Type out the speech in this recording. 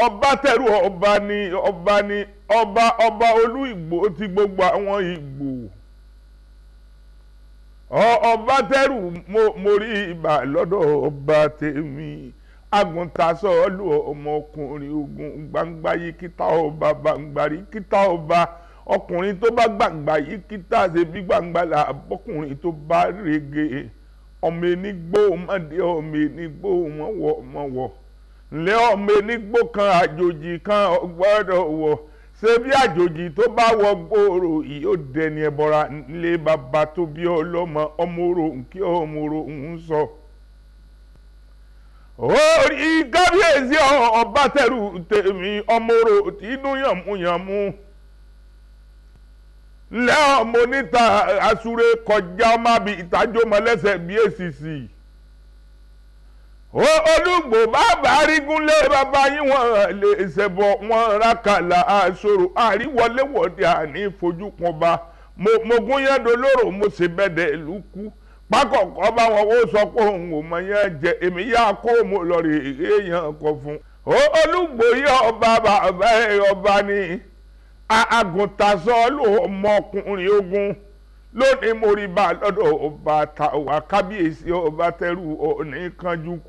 ọba tẹ̀rù ọba olú Ìgbò ti gbogbo àwọn Ìgbò ọba tẹ̀rù mo rí ibà lọ́dọ̀ ọba tèmi agùntàsọ́ọ̀lù ọmọkùnrin ogun gbangba yìí kíta ọba gbàngbàrí kíta ọba ọkùnrin tó bá gbàngbà yìí kíta ṣe bí gbàngbà là bọ́kùnrin tó bá rege ọmọ enigbó ọmọdé ọmọ enigbó mọ̀wọ̀ ńlẹ́ ọmọ enigbó kan àjòjì kan ọgbọ́dọ̀ wọ̀ ṣé bí àjòjì tó bá wọ gbòòrò yìí ó dẹni ẹbọra nílé bàbá tó bí ọlọ́mọ ọmọ orò nkí ọmọ orò ń sọ. orí kábíyèsí ọba tẹ̀rù tèmi ọmọ orò tínú yànmúyànmú ńlẹ́ ọmọ oníta àsúré kọjá ọmọ àbí ìtajọ́ mọ́lẹ́sẹ̀ bí èsìsì. Olúgbò bàbá arígúnlé bàbá yín wọ́n lè ṣẹbọ wọ́n rákàlà àṣòro àríwọléwọ̀de àní fojú kan bá mo gún yẹn dolóró mo ṣe bẹ́ẹ̀dẹ̀ ìlú kú pákọ̀kọ́ bá wọn ó sọ pé òun ò mọ yẹn jẹ èmi yá kó mo lọ rè èèyàn kọ fún. Olúgbò yí ọba bàbá ọba ni àgùntàsọ́ọ̀lù ọmọkùnrin ogun lónìí mo rí bá lọ́dọ̀ ọba tàwa kábíyèsí ọba tẹ̀rù ọ̀ní kanjú kú.